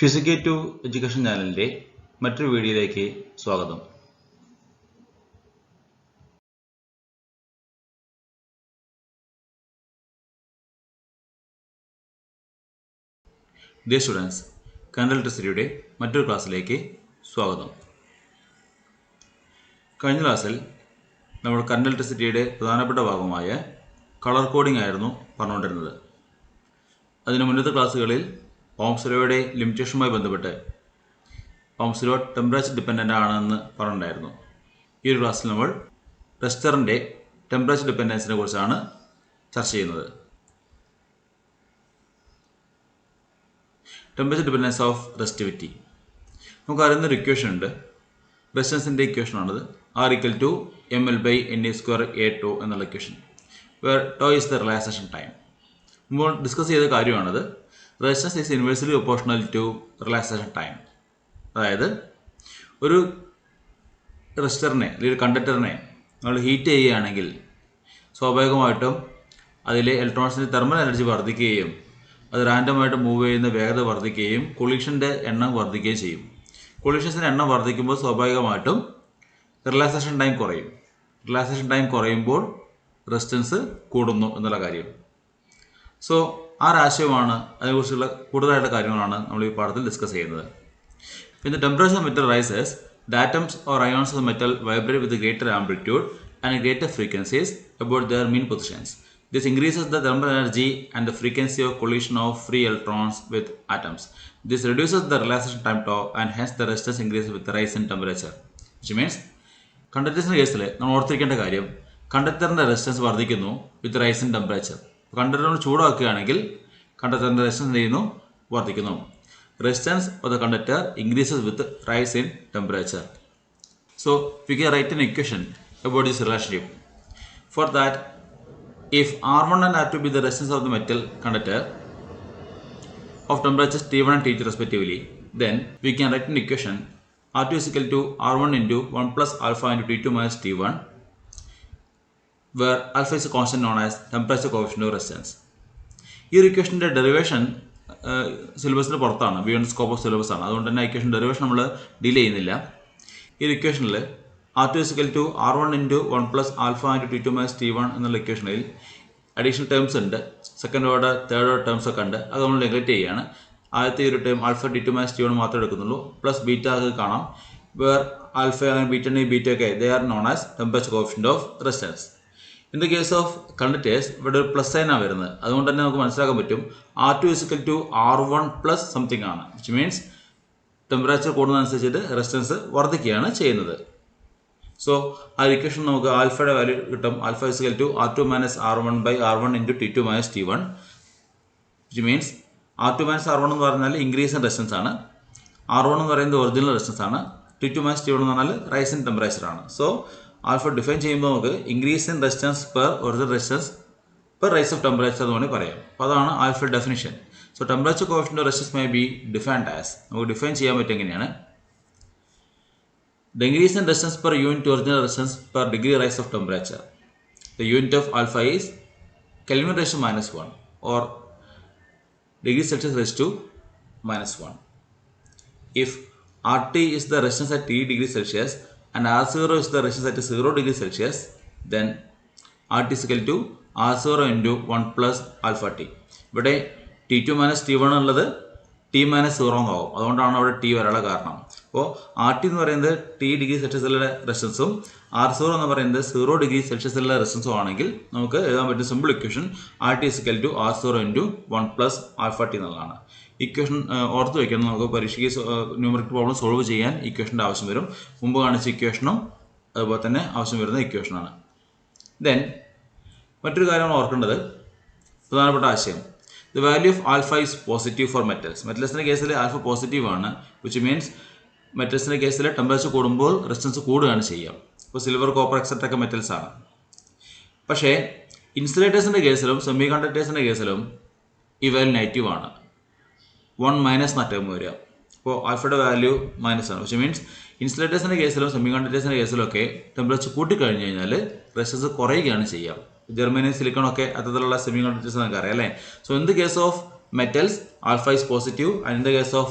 ഫിസിക്കേറ്റീവ് education ചാനലിൻ്റെ മറ്റൊരു വീഡിയോയിലേക്ക് സ്വാഗതം. ഡിയർ സ്റ്റുഡൻസ്, കറന്റ് ഇലക്ട്രിസിറ്റിയുടെ മറ്റൊരു ക്ലാസ്സിലേക്ക് സ്വാഗതം. കഴിഞ്ഞ ക്ലാസ്സിൽ നമ്മൾ കറന്റ് ഇലക്ട്രിസിറ്റിയുടെ പ്രധാനപ്പെട്ട ഭാഗമായ കളർ കോഡിംഗ് ആയിരുന്നു പറഞ്ഞുകൊണ്ടിരുന്നത്. അതിന് മുന്നത്തെ ക്ലാസ്സുകളിൽ ഓംസ് ലോയുടെ ലിമിറ്റേഷനുമായി ബന്ധപ്പെട്ട് ഓംസ് ലോ ടെമ്പറേച്ചർ ഡിപ്പെൻഡൻ്റ് ആണെന്ന് പറഞ്ഞിട്ടുണ്ടായിരുന്നു. ഈ ഒരു ക്ലാസ്സിൽ നമ്മൾ റെസിസ്റ്ററിൻ്റെ ടെമ്പറേച്ചർ ഡിപ്പെൻഡൻസിനെ കുറിച്ചാണ് ചർച്ച ചെയ്യുന്നത്. Temperature dependence of resistivity. നമുക്ക് അറിയുന്നൊരു ഇക്വേഷൻ ഉണ്ട്, റെസിസ്റ്റൻസിൻ്റെ ഇക്വേഷനാണത്. R=mL/NA²A2 എന്നുള്ള equation, where tau is the relaxation time. മുമ്പ് ഡിസ്കസ് ചെയ്ത കാര്യമാണത്. Resistance is inversely proportional to relaxation time. അതായത് ഒരു റെസിസ്റ്ററിനെ അല്ലെങ്കിൽ കണ്ടക്ടറിനെ നമ്മൾ ഹീറ്റ് ചെയ്യുകയാണെങ്കിൽ സ്വാഭാവികമായിട്ടും അതിലെ ഇലക്ട്രോൺസിൻ്റെ തെർമൽ എനർജി വർദ്ധിക്കുകയും അത് റാൻഡമായിട്ട് മൂവ് ചെയ്യുന്ന വേഗത വർദ്ധിക്കുകയും കൊളീഷൻ്റെ എണ്ണം വർദ്ധിക്കുകയും ചെയ്യും. കൊളീഷൻസിൻ്റെ എണ്ണം വർദ്ധിക്കുമ്പോൾ സ്വാഭാവികമായിട്ടും റിലാക്സേഷൻ ടൈം കുറയും. റിലാക്സേഷൻ ടൈം കുറയുമ്പോൾ റെസിസ്റ്റൻസ് കൂടുന്നു എന്നുള്ള കാര്യം. സോ ആ ആശയമാണ്, അതിനെക്കുറിച്ചുള്ള കൂടുതലായിട്ടുള്ള കാര്യങ്ങളാണ് നമ്മൾ ഈ പാഠത്തിൽ ഡിസ്കസ് ചെയ്യുന്നത്. When the temperature of metal rises, the atoms or ions of the metal vibrate with a greater amplitude and greater frequencies about their mean positions. This increases the thermal energy and the frequency of collision of free electrons with atoms. This reduces the relaxation time tau and hence the resistance increases with the rise in temperature. Which means, കണ്ടക്ടേഴ്സിൻ്റെ കേസിൽ നമ്മൾ ഓർത്തിരിക്കേണ്ട കാര്യം, കണ്ടക്ടറിൻ്റെ resistance വർദ്ധിക്കുന്നു വിത്ത് rice in temperature. കണ്ടക്ടറിനെ ചൂടാക്കുകയാണെങ്കിൽ കണ്ടക്ടറിൻ്റെ resistance ചെയ്യുന്നു, വർദ്ധിക്കുന്നു. Resistance of the conductor increases with rise in temperature. So we can write an equation about this relationship. For that, if R1 and R2 be the resistance of the metal conductor of temperatures T1 and T2 respectively, then we can write an equation R2 is equal to R1 into 1 plus alpha into T2 minus T1, where alpha is a constant known as temperature coefficient of resistance. ഈ ഇക്വേഷൻ്റെ derivation സിലബസിന് പുറത്താണ്, beyond scope of syllabus ആണ്. അതുകൊണ്ട് തന്നെ equation derivation നമ്മൾ deal ചെയ്യുന്നില്ല. ഈ ഇക്വേഷനിൽ R2 is equal to R1 into 1 plus alpha into T2 minus T1 എന്നുള്ള ഇക്വേഷനിൽ അഡീഷണൽ ടേംസ് ഉണ്ട്, second order third order terms ഒക്കെ ഉണ്ട്. അത് നമ്മൾ നെഗ്ലക്റ്റ് ചെയ്യുകയാണ്. ആദ്യത്തെ ഒരു term alpha T2 minus T1 മാത്രമേ എടുക്കുന്നുള്ളൂ. പ്ലസ് ബീറ്റ അത് കാണാം, വേർ ആൽഫ അങ്ങനെ ബീറ്റ ഒക്കെ they are known as temperature coefficient of resistance. In the case of conductors ഇവിടെ ഒരു പ്ലസ് സൈനാണ് വരുന്നത്. അതുകൊണ്ട് തന്നെ നമുക്ക് മനസ്സിലാക്കാൻ പറ്റും R2 is equal to R1 plus something ആണ്. വിച്ച് മീൻസ് ടെമ്പറേച്ചർ കൂടുന്നതനുസരിച്ചിട്ട് റെസിസ്റ്റൻസ് വർദ്ധിക്കുകയാണ് ചെയ്യുന്നത്. സോ ആ ഇക്വേഷൻ നമുക്ക് ആൽഫയുടെ വാല്യൂ കിട്ടും. Alpha is equal to R2 minus R1 by R1 into T2 minus T1. Which means R2 minus R1 എന്ന് പറഞ്ഞാൽ increase in resistance ആണ്, R1 എന്ന് പറയുന്നത് ഒറിജിനൽ റെസിസ്റ്റൻസ് ആണ്, T2 minus T1 എന്ന് പറഞ്ഞാൽ റൈസ് ഇൻ ടെമ്പറേച്ചർ ആണ്. സോ ആൽഫ ഡിഫൈൻ ചെയ്യുമ്പോൾ നമുക്ക് increase in resistance per original resistance per rise of temperature എന്ന് വേണമെങ്കിൽ പറയാം. അപ്പോൾ അതാണ് ആൽഫയുടെ definition. So temperature coefficient of resistance may be defined as, നമുക്ക് ഡിഫൈൻ ചെയ്യാൻ പറ്റും എങ്ങനെയാണ്, the increase in resistance per unit original resistance per degree rise of temperature. The unit of alpha is Kelvin raised to -1 or degree Celsius raised to -1. If RT is the resistance at T degree Celsius and R0 is the resistance at 0 degree Celsius, then RT is equal to R0 into 1 plus alpha T. ഇവിടെ T2 minus T1 ഉള്ളത് T minus 0 എന്നാവും. അതുകൊണ്ടാണ് അവിടെ T വരാനുള്ള കാരണം. അപ്പോൾ RT എന്ന് പറയുന്നത് T ഡിഗ്രി സെൽഷ്യസിലെ റെസിസ്റ്റൻസും R0 എന്ന് പറയുന്നത് 0 ഡിഗ്രി സെൽഷ്യസിലെ റെസിസ്റ്റൻസും ആണെങ്കിൽ നമുക്ക് എഴുതാൻ പറ്റും simple equation RT is equal to R0 into 1 plus alpha T എന്നുള്ളതാണ്. ഇക്വേഷൻ ഓർത്ത് വയ്ക്കണം. നമുക്ക് പരീക്ഷയ്ക്ക് ന്യൂമറിക്കൽ പ്രോബ്ലം സോൾവ് ചെയ്യാൻ ഇക്വേഷൻ്റെ ആവശ്യം വരും. മുമ്പ് കാണിച്ച ഇക്വേഷനും അതുപോലെ തന്നെ ആവശ്യം വരുന്ന ഇക്വേഷനാണ്. ദെൻ മറ്റൊരു കാര്യമാണ് ഓർക്കേണ്ടത്, പ്രധാനപ്പെട്ട ആശയം, the value of alpha is positive for metals. മെറ്റൽസിൻ്റെ കേസിൽ ആൽഫ പോസിറ്റീവ് ആണ്, വിച്ച് മീൻസ് മെറ്റൽസിൻ്റെ കേസിൽ ടെമ്പറേച്ചർ കൂടുമ്പോൾ റെസിസ്റ്റൻസ് കൂടുകയാണ് ചെയ്യുക. ഇപ്പോൾ സിൽവർ, കോപ്പർ എക്സെട്ര ഒക്കെ മെറ്റൽസ് ആണ്. പക്ഷേ ഇൻസുലേറ്റേഴ്സിൻ്റെ കേസിലും സെമി കണ്ടക്ടേഴ്സിൻ്റെ കേസിലും ഈ വാല്യൂ നെഗറ്റീവ് ആണ്, 1 മൈനസ് എന്ന ടേം വരിക. അപ്പോൾ ആൽഫയുടെ വാല്യൂ മൈനസ് ആണ്, വിച്ച് മീൻസ് ഇൻസുലേറ്റേഴ്സിൻ്റെ കേസിലും സെമി കണ്ടക്ടേഴ്സിൻ്റെ കേസിലും ഒക്കെ ടെമ്പറേച്ചർ കൂട്ടിക്കഴിഞ്ഞ് കഴിഞ്ഞാൽ റെസിസ്റ്റൻസ് കുറയുകയാണ് ചെയ്യുക. ജർമ്മനി സിലിക്കൺ ഒക്കെ അത്തരത്തിലുള്ള സെമി കണ്ടക്ടേഴ്സ് നമുക്ക് അറിയാം അല്ലേ. So in the case of metals alpha is positive and in the case of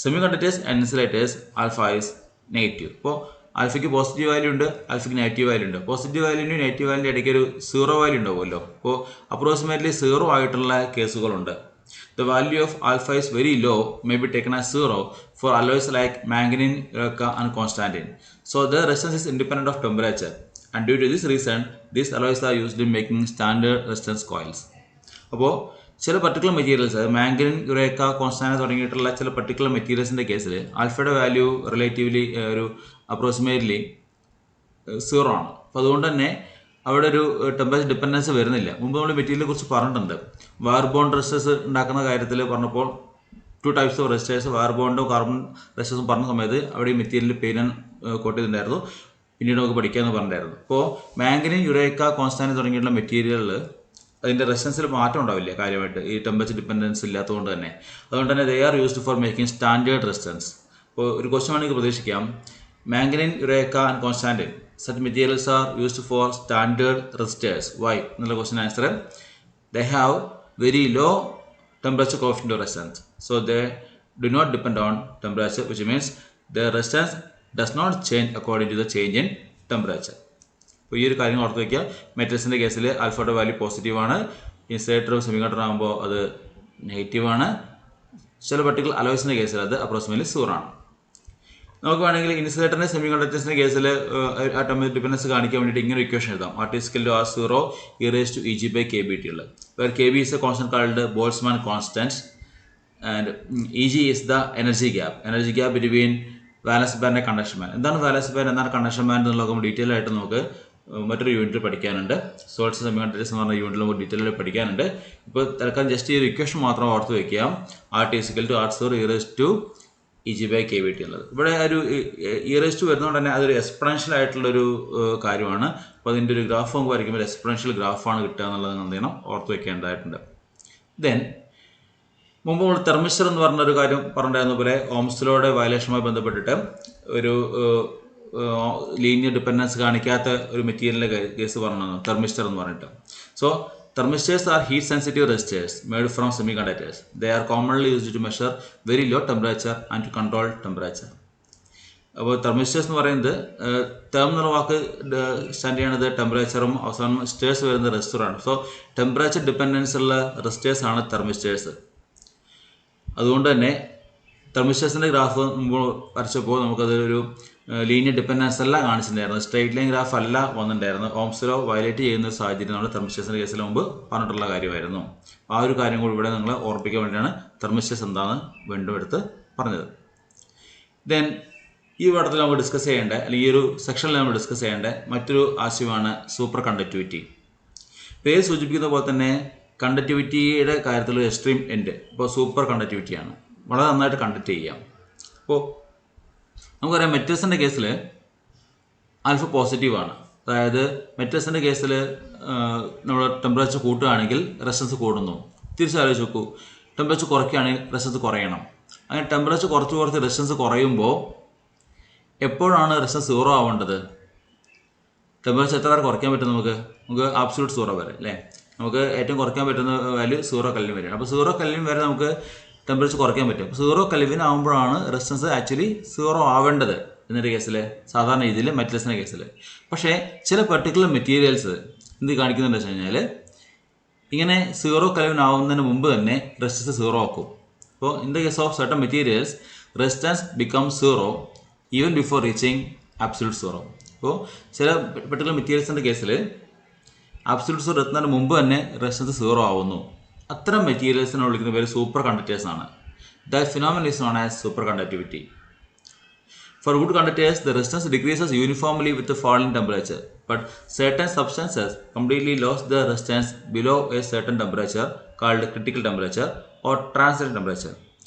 semi conductors and insulators alpha is negative. ഇപ്പോൾ ആൽഫയ്ക്ക് പോസിറ്റീവ് വാല്യൂ ഉണ്ട്, ആൽഫയ്ക്ക് നെഗറ്റീവ് വാല്യൂ ഉണ്ട്. പോസിറ്റീവ് വാല്യൂവിനും നെഗറ്റീവ് വാല്യൂൻ്റെ ഇടയ്ക്ക് ഒരു സീറോ വാല്യൂ ഉണ്ടാവുമല്ലോ. അപ്പോൾ അപ്രോക്സിമേറ്റ്ലി സീറോ ആയിട്ടുള്ള കേസുകളുണ്ട്. The value of alpha is very low, may be taken as zero for alloys like manganene, eureka and constantine. So the resistance is independent of temperature, and due to this reason these alloys are used in making standard resistance coils. അപ്പോൾ ചില particular materials മാംഗനീൻ, Eureka, Konstantin തുടങ്ങിയിട്ടുള്ള ചില particular മെറ്റീരിയൽസിൻ്റെ കേസിൽ ആൽഫയുടെ value relatively ഒരു approximately zero ആണ്. അപ്പോൾ അതുകൊണ്ട് തന്നെ അവിടെ ഒരു ടെമ്പറേച്ചർ ഡിപ്പെൻഡൻസ് വരുന്നില്ല. മുമ്പ് നമ്മൾ മെറ്റീരിയലിനെ കുറിച്ച് പറഞ്ഞിട്ടുണ്ട്. വയർ ബോണ്ട് റെസിസ്റ്റേഴ്സ് ഉണ്ടാക്കുന്ന കാര്യത്തിൽ പറഞ്ഞപ്പോൾ 2 ടൈപ്സ് ഓഫ് റെസിസ്റ്റേഴ്സ്, വയർ ബോണ്ടും കാർബൺ റെസിസ്റ്റേഴ്സും പറഞ്ഞ സമയത്ത് അവിടെ ഈ മെറ്റീരിയൽ പെയിൻ കോട്ട് ചെയ്തിട്ടുണ്ടായിരുന്നു. പിന്നീട് നമുക്ക് പഠിക്കാമെന്ന് പറഞ്ഞിട്ടുണ്ടായിരുന്നു. ഇപ്പോൾ മാംഗനീൻ, യുറേക്ക, കോൺസ്റ്റാന്റിൻ തുടങ്ങിയിട്ടുള്ള മെറ്റീരിയലിൽ അതിൻ്റെ റെസിസ്റ്റൻസിൽ മാറ്റം ഉണ്ടാവില്ല കാര്യമായിട്ട്, ഈ ടെമ്പറേച്ചർ ഡിപ്പെൻഡൻസ് ഇല്ലാത്തതുകൊണ്ട് തന്നെ. അതുകൊണ്ട് തന്നെ they are used for making standard resistance. ഇപ്പോൾ ഒരു ക്വസ്റ്റ്യൻ വേണമെങ്കിൽ പ്രതീക്ഷിക്കാം, manganin, eureka and constantan such materials are used for standard resistors. Why? എന്നുള്ള question answer, they have very low temperature coefficient of resistance, so they do not depend on temperature, which means their resistance does not change according to the change in temperature. അപ്പോൾ ഈ ഒരു കാര്യം ഓർത്ത് വയ്ക്കുക. മെറ്റൽസിൻ്റെ കേസിൽ ആൽഫയുടെ value positive ആണ്, ഇൻസുലേറ്ററും semi conductor ആകുമ്പോൾ അത് നെഗറ്റീവ് ആണ്. ചില പർട്ടിക്കുലർ അലോയ്സിൻ്റെ കേസിൽ അത് അപ്രോക്സിമേറ്റ്ലി സീറോ ആണ്. നമുക്ക് വേണമെങ്കിൽ ഇൻസുലേറ്ററിൻ്റെ സെമി കണ്ടക്ടേഴ്സിൻ്റെ കേസിൽ ആ ടെമ്പറേച്ചർ ഡിപ്പെൻഡൻസ് കാണിക്കാൻ വേണ്ടിയിട്ട് ഇങ്ങനെ ഇക്വേഷൻ എഴുതാം. RT = R0 e⁻⁴ EG/kBT ഉള്ളത്. where kB is a constant called Boltzmann constant and EG is the energy gap between valence band and conduction band. എന്താണ് വാലൻസ് ബാൻഡ്, എന്താണ് കണ്ടക്ഷൻ ബാൻഡ് എന്നുള്ളത് നമുക്ക് ഡീറ്റെയിൽ ആയിട്ട് നമുക്ക് മറ്റൊരു യൂണിറ്റ് പഠിക്കാനുണ്ട്. സോൾസ് സെമി കണ്ടക്ടേഴ്സ് എന്ന് പറഞ്ഞ യൂണിറ്റിൽ നമുക്ക് ഡീറ്റെയിൽ ആയിട്ട് പഠിക്കാനുണ്ട്. ഇപ്പോൾ തൽക്കാലം ജസ്റ്റ് ഈ ഒരു ഇക്വേഷൻ മാത്രം ഓർത്ത് വയ്ക്കാം. RT = R0 e⁻⁴ ഉള്ളത്. ഇവിടെ ഒരു ഇറേസ്റ്റ് വരുന്നതുകൊണ്ട് തന്നെ അതൊരു എക്സ്പൊണൻഷ്യൽ ആയിട്ടുള്ളൊരു കാര്യമാണ്. അപ്പോൾ അതിൻ്റെ ഒരു ഗ്രാഫ് നമുക്ക് വരയ്ക്കുമ്പോൾ എക്സ്പൊണൻഷ്യൽ ഗ്രാഫാണ് കിട്ടുക എന്നുള്ളത് എന്ത് ചെയ്യണം, ഓർത്ത് വയ്ക്കേണ്ടതായിട്ടുണ്ട്. ദെൻ മുമ്പ് നമ്മൾ തെർമിസ്റ്റർ എന്ന് പറഞ്ഞൊരു കാര്യം പറഞ്ഞിരുന്ന പോലെ ഓംസ് ലോയുടെ വയലേഷനുമായി ബന്ധപ്പെട്ടിട്ട് ഒരു ലീനിയർ ഡിപ്പെൻഡൻസ് കാണിക്കാത്ത ഒരു മെറ്റീരിയലിൻ്റെ കേസ് പറഞ്ഞു തെർമിസ്റ്റർ എന്ന് പറഞ്ഞിട്ട്. So thermistors are heat sensitive resistors made from semiconductors. They are commonly used to measure very low temperature and to control temperature. അപ്പോൾ തെർമിസ്റ്റേഴ്സ് എന്ന് പറയുന്നത് ടേം എന്നുള്ള വാക്ക് സ്റ്റാൻഡ് ചെയ്യണത് ടെമ്പറേച്ചറും അവസാനം സ്റ്റേഴ്സ് വരുന്ന റെസിസ്റ്ററാണ്. സോ ടെമ്പറേച്ചർ ഡിപ്പെൻഡൻസ് ഉള്ള റെസിസ്റ്റേഴ്സ് ആണ് തെർമിസ്റ്റേഴ്സ്. അതുകൊണ്ട് തന്നെ തെർമിസ്റ്റേഴ്സിൻ്റെ ഗ്രാഫ് മുമ്പ് വരച്ചപ്പോൾ നമുക്കതൊരു ലീനിയർ ഡിപ്പെൻഡൻസ് അല്ല കാണിച്ചിട്ടുണ്ടായിരുന്നു, സ്ട്രേറ്റ് ലൈൻ ഗ്രാഫ് അല്ല വന്നിട്ടുണ്ടായിരുന്നു. ഓംസ് ലോ വയലേറ്റ് ചെയ്യുന്ന ഒരു സാഹചര്യം നമ്മുടെ തെർമിസ്റ്റേഴ്സിൻ്റെ കേസിൽ മുമ്പ് പറഞ്ഞിട്ടുള്ള കാര്യമായിരുന്നു. ആ ഒരു കാര്യം കൂടി ഇവിടെ നിങ്ങൾ ഓർപ്പിക്കാൻ വേണ്ടിയാണ് തെർമിസ്റ്റേഴ്സ് എന്താണെന്ന് വീണ്ടും എടുത്ത് പറഞ്ഞത്. ദെൻ ഈ പാഠത്തിൽ നമുക്ക് ഡിസ്കസ് ചെയ്യേണ്ട, അല്ലെങ്കിൽ ഈ ഒരു സെക്ഷനിൽ നമ്മൾ ഡിസ്കസ് ചെയ്യേണ്ട മറ്റൊരു ആശയമാണ് സൂപ്പർ കണ്ടക്ടിവിറ്റി. പേര് സൂചിപ്പിക്കുന്ന പോലെ തന്നെ കണ്ടക്ടിവിറ്റിയുടെ കാര്യത്തിൽ എക്സ്ട്രീം എൻഡ് ഇപ്പോൾ സൂപ്പർ കണ്ടക്ടിവിറ്റിയാണ്. വളരെ നന്നായിട്ട് കണ്ടക്ട് ചെയ്യാം. അപ്പോൾ നമുക്കറിയാം മെറ്റൽസിൻ്റെ കേസിൽ ആൽഫ പോസിറ്റീവാണ്. അതായത് മെറ്റൽസിൻ്റെ കേസിൽ നമ്മൾ ടെമ്പറേച്ചർ കൂട്ടുകയാണെങ്കിൽ റെസിസ്റ്റൻസ് കൂടുന്നു. തിരിച്ചാലോചിച്ച് നോക്കൂ, ടെമ്പറേച്ചർ കുറയ്ക്കുകയാണെങ്കിൽ റെസിസ്റ്റൻസ് കുറയണം. അങ്ങനെ ടെമ്പറേച്ചർ കുറച്ച് റെസിസ്റ്റൻസ് കുറയുമ്പോൾ എപ്പോഴാണ് റെസിസ്റ്റൻസ് സീറോ ആവേണ്ടത്? ടെമ്പറേച്ചർ എത്ര വരെ കുറയ്ക്കാൻ പറ്റും? നമുക്ക് ആബ്സൊല്യൂട്ട് സീറോ വരെ അല്ലേ. നമുക്ക് ഏറ്റവും കുറയ്ക്കാൻ പറ്റുന്ന വാല്യൂ 0 കെൽവിൻ വരെയാണ്. അപ്പോൾ 0 കെൽവിൻ വരെ നമുക്ക് ടെമ്പറേച്ചർ കുറയ്ക്കാൻ പറ്റും. 0 കെൽവിൻ ആകുമ്പോഴാണ് റെസിസ്റ്റൻസ് ആക്ച്വലി സീറോ ആവേണ്ടത് എന്നൊരു കേസിൽ, സാധാരണ രീതിയിൽ മെറ്റൽസിൻ്റെ കേസിൽ. പക്ഷേ ചില പെർട്ടിക്കുലർ മെറ്റീരിയൽസ് എന്ത് കാണിക്കുന്നുണ്ടെന്ന് വെച്ച് കഴിഞ്ഞാൽ ഇങ്ങനെ 0 കെൽവിൻ ആവുന്നതിന് മുമ്പ് തന്നെ റെസിസ്റ്റൻസ് സീറോ ആക്കും. അപ്പോൾ in the case of certain materials resistance become zero even before reaching absolute zero. അപ്പോൾ ചില പെർട്ടിക്കുലർ മെറ്റീരിയൽസിൻ്റെ കേസിൽ ആബ്സൊല്യൂട്ട് സീറോ എത്തുന്നതിന് മുമ്പ് തന്നെ റെസിസ്റ്റൻസ് സീറോ ആവുന്നു. അത്തരം മെറ്റീരിയൽസിനെ വിളിക്കുന്ന പേര് സൂപ്പർ കണ്ടക്ടേഴ്സ് ആണ്. The phenomenon is known as super conductivity. For good conductors, the resistance decreases uniformly with the fall in temperature, but certain substances completely lose their resistance below a certain temperature called critical temperature or transition temperature.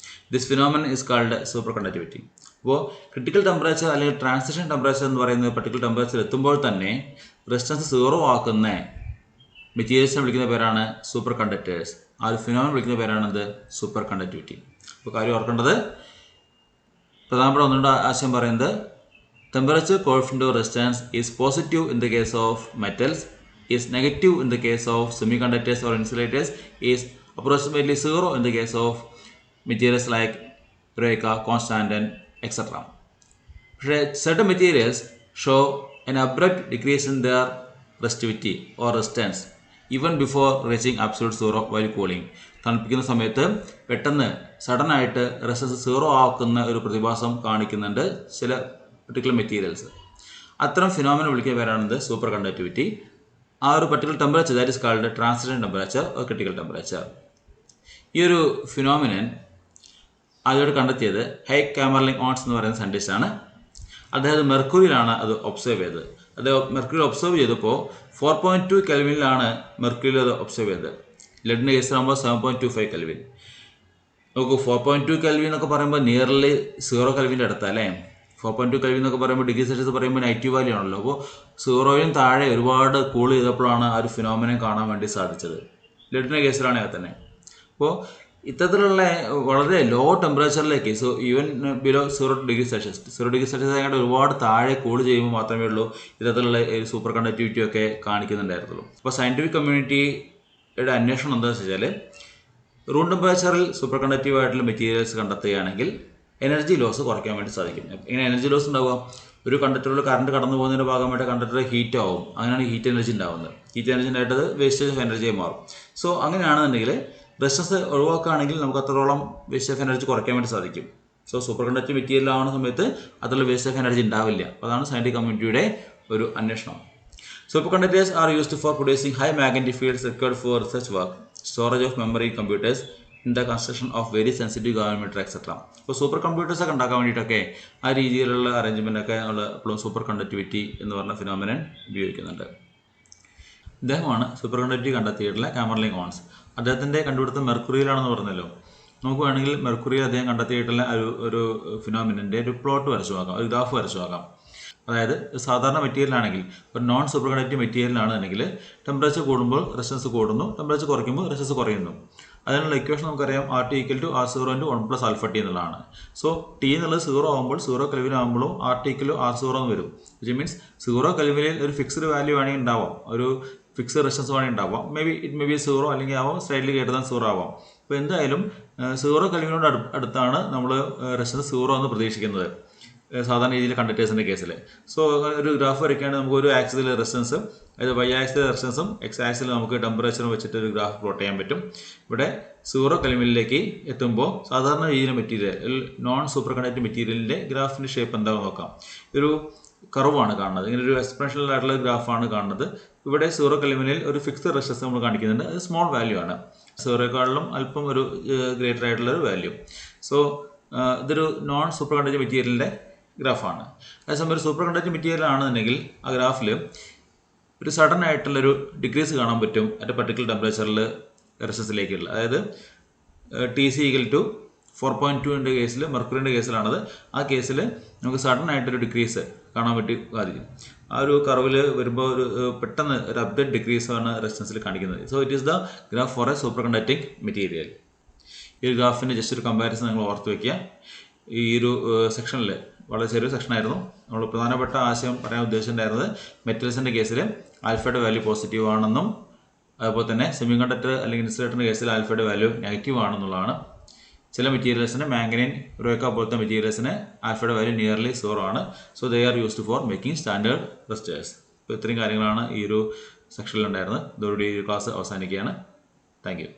This phenomenon is called superconductivity. അപ്പോൾ critical temperature അല്ലെങ്കിൽ transition temperature എന്ന് പറയുന്ന particular temperature എത്തുമ്പോൾ തന്നെ resistance zero ആക്കുന്ന മെറ്റീരിയൽസിനെ വിളിക്കുന്ന പേരാണ് super conductors. ആ ഒരു ഫിനോമിനൻ വിളിക്കുന്ന പേരാണത് സൂപ്പർ കണ്ടക്ടിവിറ്റി. അപ്പോൾ കാര്യം ഓർക്കേണ്ടത്, പ്രധാനപ്പെട്ട ഒന്നുകൊണ്ട് ആശയം പറയുന്നത്, temperature coefficient of resistance is positive in the case of metals, is negative in the case of semiconductors or insulators, is approximately zero in the case of materials like eureka, constantan, etcetera. പക്ഷേ certain materials show an abrupt decrease in their resistivity or resistance even before reaching absolute zero while cooling. തണുപ്പിക്കുന്ന സമയത്ത് പെട്ടെന്ന് സഡനായിട്ട് resistance zero ആക്കുന്ന ഒരു പ്രതിഭാസം കാണിക്കുന്നുണ്ട് ചില particular materials. അത്തരം phenomena വിളിക്കുന്ന പേരാണെന്ത്? Super conductivity. ആ ഒരു particular temperature that is called transition temperature or critical temperature. ഈ ഒരു ഫിനോമിനൻ അതോട് കണ്ടെത്തിയത് ഹൈക്ക് കാമർലിംഗ് ഓൺസ് എന്ന് പറയുന്ന സയൻറ്റിസ്റ്റാണ്. അദ്ദേഹം മെർക്കുറിയിലാണ് അത് ഒബ്സർവ് ചെയ്തത്. അദ്ദേഹം മെർക്കുറിയിൽ ഒബ്സർവ് ചെയ്തപ്പോൾ 4.2 കെൽവിനിലാണ് മെർക്കുറിയിൽ അത് ഒബ്സർവ് ചെയ്തത്. ലെഡിൻ്റെ കേസിലാകുമ്പോൾ 7.25 കെൽവിൻ. നോക്കൂ, 4.2 കെൽവിൻ എന്നൊക്കെ പറയുമ്പോൾ നിയർലി 0 കെൽവിൻ്റെ അടുത്തല്ലേ. 4.2 കെൽവിൻ എന്നൊക്കെ പറയുമ്പോൾ ഡിഗ്രി സെൽഷ്യസ് പറയുമ്പോൾ നെഗറ്റീവ് വാല്യൂ ആണല്ലോ. അപ്പോൾ 0നും താഴെ ഒരുപാട് കൂൾ ചെയ്തപ്പോഴാണ് ആ ഒരു ഫിനോമിനെ കാണാൻ വേണ്ടി സാധിച്ചത്. ലെഡിൻ്റെ കേസിലാണെങ്കിൽ തന്നെ. അപ്പോൾ ഇത്തരത്തിലുള്ള വളരെ ലോ ടെമ്പറേച്ചറിലേക്ക്, so even below 0 degree Celsius, 0 degree Celsius ആയിട്ട് ഒരുപാട് താഴെ കൂൾ ചെയ്യുമ്പോൾ മാത്രമേ ഉള്ളൂ ഇത്തരത്തിലുള്ള സൂപ്പർ കണ്ടക്ടിവിറ്റി ഒക്കെ കാണിക്കുന്നുണ്ടായിരുന്നുള്ളൂ. അപ്പോൾ സയൻറ്റിഫിക് കമ്മ്യൂണിറ്റിയുടെ അന്വേഷണം എന്താണെന്ന് വെച്ചാൽ, റൂം ടെമ്പറേച്ചറിൽ സൂപ്പർ കണ്ടക്റ്റീവ് ആയിട്ടുള്ള മെറ്റീരിയൽസ് കണ്ടെത്തുകയാണെങ്കിൽ എനർജി ലോസ് കുറയ്ക്കാൻ വേണ്ടി സാധിക്കും. ഇങ്ങനെ എനർജി ലോസ് ഉണ്ടാവുക, ഒരു കണ്ടക്ടറിൽ കറണ്ട് കടന്നു പോകുന്നതിൻ്റെ ഭാഗമായിട്ട് കണ്ടക്ടർ ഹീറ്റ് ആവും. അങ്ങനെയാണ് ഹീറ്റ് എനർജി ഉണ്ടാവുന്നത്. ഹീറ്റ് എനർജി ഉണ്ടായിട്ടത് വേസ്റ്റേജ് ഓഫ് എനർജിയായി മാറും. സോ അങ്ങനെയാണെന്നുണ്ടെങ്കിൽ റെസിസ്റ്റൻസ് ഒഴിവാക്കുകയാണെങ്കിൽ നമുക്ക് അത്രത്തോളം വേസ്റ്റ് ഓഫ് എനർജി കുറയ്ക്കാൻ വേണ്ടി സാധിക്കും. സോ സൂപ്പർ കണ്ടക്റ്റീവ് മെറ്റീരിയൽ ആവുന്ന സമയത്ത് അതിലുള്ള വേസ്റ്റ് ഓഫ് എനർജി ഉണ്ടാവില്ല. അതാണ് സയൻറ്റിഫിക് കമ്മ്യൂണിറ്റിയുടെ ഒരു അന്വേഷണം. Super conductors R used four producing high magnetic fields required for research work, storage of memory computers, in the construction of very sensitive government etcetera. അപ്പോൾ super computers ഒക്കെ ഉണ്ടാക്കാൻ വേണ്ടിയിട്ടൊക്കെ ആ രീതിയിലുള്ള അറേഞ്ച്മെൻ്റ് ഒക്കെ നമ്മൾ എപ്പോഴും സൂപ്പർ കണ്ടക്ടിവിറ്റി എന്ന് പറഞ്ഞ ഫിനോമിനൻ ഉപയോഗിക്കുന്നുണ്ട്. ഇദ്ദേഹമാണ് സൂപ്പർ കണ്ടക്ടിവിറ്റി കണ്ടെത്തിയിട്ടുള്ള കാമർലിംഗ് ഓൺസ്. അദ്ദേഹത്തിൻ്റെ കണ്ടുപിടുത്തം മെർക്കുറിയിലാണെന്ന് പറഞ്ഞല്ലോ. നമുക്ക് വേണമെങ്കിൽ മെർക്കുറിയിൽ അദ്ദേഹം കണ്ടെത്തിയിട്ടുള്ള ഒരു ഫിനോമിനൻ്റെ ഒരു പ്ലോട്ട് വരച്ചു നോക്കാം, ഒരു ഗ്രാഫ് വരച്ചു നോക്കാം. അതായത് സാധാരണ മെറ്റീരിയലാണെങ്കിൽ, ഒരു നോൺ സൂപ്പർ കണ്ടക്റ്റീവ് മെറ്റീരിയലാണെന്നുണ്ടെങ്കിൽ ടെമ്പറേച്ചർ കൂടുമ്പോൾ റെസിസ്റ്റൻസ് കൂടുന്നു, ടെമ്പറേച്ചർ കുറയ്ക്കുമ്പോൾ റെസിസ്റ്റൻസ് കുറയുന്നു. അതിനുള്ള ഇക്വേഷൻ നമുക്കറിയാം, RT = R0 × 1 + α T എന്നുള്ളതാണ്. സോ T എന്നുള്ളത് 0 ആകുമ്പോൾ 0 കെൽവിൻ ആകുമ്പോഴും RT = R0 എന്ന് വരും. വിച്ച് മീൻസ് 0 കെൽവിനിൽ ഒരു ഫിക്സ്ഡ് വാല്യൂ വേണമെങ്കിൽ ഉണ്ടാവാം, ഒരു ഫിക്സ്ഡ് റെസിസ്റ്റൻസ് വേണമെങ്കിൽ ഉണ്ടാവാം. ഇറ്റ് മേ ബി 0 അല്ലെങ്കിൽ ആവാം, സ്ലൈറ്റ്ലി ഗ്രേറ്റർ ദാൻ 0 ആവാം. അപ്പോൾ എന്തായാലും 0 കെൽവിനോട് അടുത്താണ് നമ്മൾ റെസിസ്റ്റൻസ് 0 എന്ന് പ്രതീക്ഷിക്കുന്നത് സാധാരണ രീതിയിൽ കണ്ടക്ടേഴ്സിൻ്റെ കേസിൽ. സോ ഒരു ഗ്രാഫ് വരയ്ക്കുകയാണെങ്കിൽ നമുക്ക് ഒരു ആക്സിൽ റെസിസ്റ്റൻസ്, അതായത് Y ആക്സിൽ റെസിസ്റ്റൻസും X ആക്സിൽ നമുക്ക് ടെമ്പറേച്ചറും വെച്ചിട്ട് ഒരു ഗ്രാഫ് പ്ലോട്ട് ചെയ്യാൻ പറ്റും. ഇവിടെ 0 കെൽവിനിലേക്ക് എത്തുമ്പോൾ സാധാരണ രീതിയിലെ മെറ്റീരിയൽ, നോൺ സൂപ്പർ കണ്ടക്റ്റീവ് മെറ്റീരിയലിൻ്റെ ഗ്രാഫിൻ്റെ ഷേപ്പ് എന്താണെന്ന് നോക്കാം. ഒരു കർവാണ് കാണുന്നത്, ഇങ്ങനെ ഒരു എക്സ്പ്രഷണൽ ആയിട്ടുള്ള ഗ്രാഫാണ് കാണുന്നത്. ഇവിടെ 0 കെൽവിനിൽ ഒരു ഫിക്സ്ഡ് റെസിസ്റ്റൻസ് നമ്മൾ കാണിക്കുന്നുണ്ട്, അത് സ്മോൾ വാല്യൂ ആണ്, 0ക്കാളിലും അല്പം ഒരു ഗ്രേറ്റർ ആയിട്ടുള്ള ഒരു വാല്യൂ. സോ ഇതൊരു നോൺ സൂപ്പർ കണ്ടക്റ്റീവ് മെറ്റീരിയലിൻ്റെ ഗ്രാഫാണ്. അതേസമയം ഒരു സൂപ്പർ കണ്ടക്റ്റീവ് മെറ്റീരിയൽ ആണെന്നുണ്ടെങ്കിൽ ആ ഗ്രാഫിൽ ഒരു സഡൻ ആയിട്ടുള്ളൊരു ഡിക്രീസ് കാണാൻ പറ്റും അറ്റ് പർട്ടിക്കുലർ ടെമ്പറേച്ചറിൽ റെസിസ്റ്റൻസിലേക്കുള്ള. അതായത് TC = 4.2ൻ്റെ കേസിൽ, മെർക്കുറിൻ്റെ കേസിലാണത്. ആ കേസിൽ നമുക്ക് സഡൻ ആയിട്ടൊരു ഡിക്രീസ് കാണാൻ പറ്റി സാധിക്കും. ആ ഒരു കർവിൽ വരുമ്പോൾ ഒരു പെട്ടെന്ന് ഒരു അപ്ഡേറ്റ് ഡിക്രീസാണ് റെസിസ്റ്റൻസിൽ കാണിക്കുന്നത്. So it is the graph four A super conducting material. ഈ ഒരു ഗ്രാഫിൻ്റെ ജസ്റ്റ് ഒരു കമ്പാരിസൺ നിങ്ങൾ ഓർത്ത് വയ്ക്കുക. ഈ ഒരു സെക്ഷനിൽ വളരെ ചെറിയൊരു സെക്ഷനായിരുന്നു. നമ്മൾ പ്രധാനപ്പെട്ട ആശയം പറയാൻ ഉദ്ദേശിച്ചിട്ടുണ്ടായിരുന്നത് മെറ്റൽസിൻ്റെ കേസിൽ ആൽഫയുടെ വാല്യൂ പോസിറ്റീവ് ആണെന്നും, അതുപോലെ തന്നെ സെമി കണ്ടക്ടർ അല്ലെങ്കിൽ ഇൻസുലേറ്ററിൻ്റെ കേസിൽ ആൽഫയുടെ വാല്യൂ നെഗറ്റീവ് ആണെന്നുള്ളതാണ്. ചില മെറ്റീരിയൽസിന്, മാംഗനൈൻ, യുറേക്ക പോലത്തെ മെറ്റീരിയൽസിന് ആൽഫയുടെ വാല്യൂ നിയർലി 0 ആണ്. So they are used for making standard resistors. അപ്പോൾ ഇത്രയും കാര്യങ്ങളാണ് ഈ ഒരു സെക്ഷനിൽ ഉണ്ടായിരുന്നത്. ഇതോടുകൂടി ഈ ക്ലാസ് അവസാനിക്കുകയാണ്. Thank you.